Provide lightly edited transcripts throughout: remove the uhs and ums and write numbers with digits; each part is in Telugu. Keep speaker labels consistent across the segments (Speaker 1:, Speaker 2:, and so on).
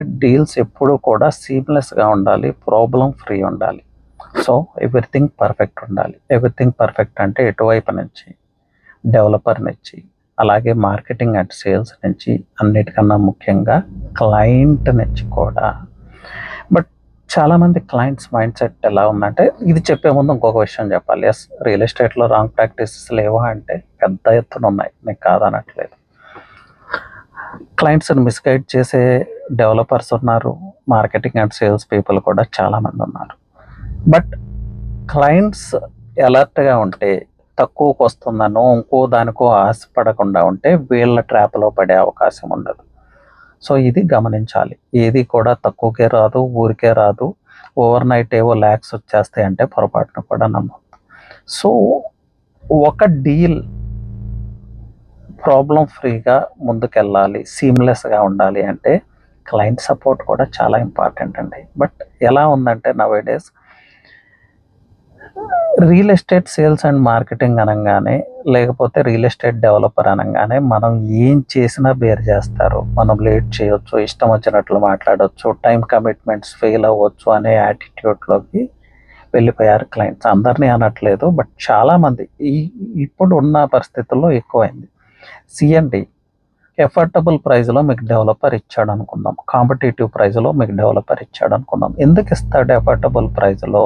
Speaker 1: డీల్స్ ఎప్పుడు కూడా సీమ్లెస్గా ఉండాలి, ప్రాబ్లం ఫ్రీ ఉండాలి. సో ఎవ్రీథింగ్ పర్ఫెక్ట్ ఉండాలి. ఎవ్రీథింగ్ పర్ఫెక్ట్ అంటే ఎటువైపు నుంచి, డెవలపర్ నుంచి, అలాగే మార్కెటింగ్ అండ్ సేల్స్ నుంచి, అన్నిటికన్నా ముఖ్యంగా క్లయింట్ నుంచి కూడా. బట్ చాలామంది క్లయింట్స్ మైండ్ సెట్ ఎలా ఉందంటే, ఇది చెప్పే ముందు ఇంకొక విషయం చెప్పాలి. ఎస్, రియల్ ఎస్టేట్లో రాంగ్ ప్రాక్టీసెస్ లేవా అంటే పెద్ద ఎత్తున ఉన్నాయి, నేను కాదనట్లేదు. క్లయింట్స్ని మిస్గైడ్ చేసే డెవలపర్స్ ఉన్నారు, మార్కెటింగ్ అండ్ సేల్స్ పీపుల్ కూడా చాలామంది ఉన్నారు. బట్ క్లయింట్స్ అలర్ట్గా ఉంటే, తక్కువకు వస్తుందనో ఇంకో దానికో ఆశపడకుండా ఉంటే వీళ్ళ ట్రాప్లో పడే అవకాశం ఉండదు. సో ఇది గమనించాలి. ఏది కూడా తక్కువకే రాదు, ఊరికే రాదు. ఓవర్ నైట్ ఏవో ల్యాక్స్ వచ్చేస్తాయి అంటే పొరపాటున కూడా నమ్మొద్దు. సో ఒక డీల్ ప్రాబ్లం ఫ్రీగా ముందుకెళ్ళాలి, సీమ్లెస్గా ఉండాలి అంటే క్లయింట్ సపోర్ట్ కూడా చాలా ఇంపార్టెంట్ అండి. బట్ ఎలా ఉందంటే nowadays real estate sales and marketing అనగానే, లేకపోతే రియల్ ఎస్టేట్ డెవలపర్ అనగానే మనం ఏం చేసినా బేర్ చేస్తారు, మనం లేట్ చేయొచ్చు, ఇష్టం వచ్చినట్లు మాట్లాడవచ్చు, టైం కమిట్మెంట్స్ ఫెయిల్ అవ్వచ్చు అనే యాటిట్యూడ్లోకి వెళ్ళిపోయారు క్లయింట్స్. అందరినీ అనట్లేదు, బట్ చాలామంది ఇప్పుడు ఉన్న పరిస్థితుల్లో ఎక్కువైంది. సిఎండి ఎఫర్టబుల్ ప్రైస్లో మీకు డెవలపర్ ఇచ్చాడు అనుకుందాం, కాంపిటేటివ్ ప్రైస్లో మీకు డెవలపర్ ఇచ్చాడు అనుకుందాం. ఎందుకు ఇస్తాడు ఎఫర్టబుల్ ప్రైస్లో?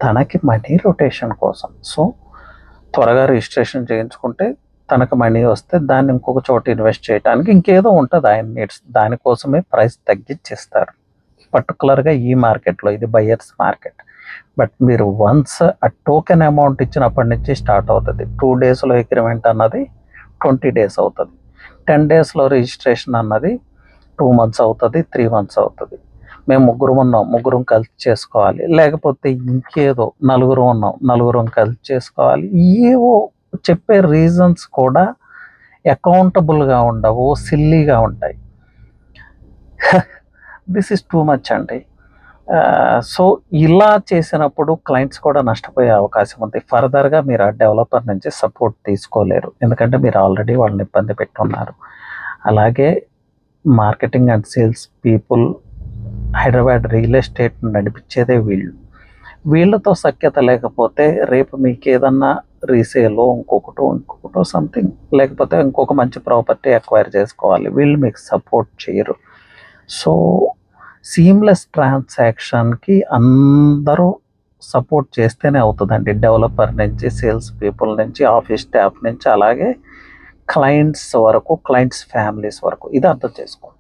Speaker 1: తనకి మనీ రొటేషన్ కోసం. సో త్వరగా రిజిస్ట్రేషన్ చేయించుకుంటే తనకు మనీ వస్తే దాన్ని ఇంకొక చోట ఇన్వెస్ట్ చేయడానికి ఇంకేదో ఉంటుంది ఆయన నీడ్స్, దానికోసమే ప్రైస్ తగ్గించేస్తారు. పర్టికులర్గా ఈ మార్కెట్లో ఇది బయర్స్ మార్కెట్. బట్ మీరు వన్స్ ఆ టోకెన్ అమౌంట్ ఇచ్చినప్పటి నుంచి స్టార్ట్ అవుతుంది. 2 డేస్లో అగ్రిమెంట్ అన్నది 20 డేస్ అవుతుంది. 10 డేస్లో రిజిస్ట్రేషన్ అన్నది 2 మంత్స్ అవుతుంది, 3 మంత్స్ అవుతుంది. మేము ముగ్గురం కలిసి చేసుకోవాలి, లేకపోతే ఇంకేదో నలుగురం కలిసి చేసుకోవాలి. ఏవో చెప్పే రీజన్స్ కూడా అకౌంటబుల్గా ఉండవు, సిల్లీగా ఉంటాయి. దిస్ ఇస్ టూ మచ్ అండి. సో ఇలా చేసినప్పుడు క్లయింట్స్ కూడా నష్టపోయే అవకాశం ఉంది. ఫర్దర్గా మీరు ఆ డెవలపర్ నుంచి సపోర్ట్ తీసుకోలేరు, ఎందుకంటే మీరు ఆల్రెడీ వాళ్ళని ఇబ్బంది పెట్టున్నారు. అలాగే marketing and sales people, Hyderabad real estate నడిపించేదే వీళ్ళతో సఖ్యత లేకపోతే రేపు మీకు ఏదన్నా రీసేలో ఇంకొకటో సంథింగ్, లేకపోతే ఇంకొక మంచి ప్రాపర్టీ అక్వైర్ చేసుకోవాలి, వీళ్ళు మీకు సపోర్ట్ చేయరు. సో సీమ్లెస్ ట్రాన్సాక్షన్కి అందరూ సపోర్ట్ చేస్తేనే అవుతుందండి. డెవలపర్ నుంచి, సేల్స్ పీపుల్ నుంచి, ఆఫీస్ స్టాఫ్ నుంచి, అలాగే క్లయింట్స్ వరకు, క్లయింట్స్ ఫ్యామిలీస్ వరకు. ఇది అర్థం చేసుకోండి.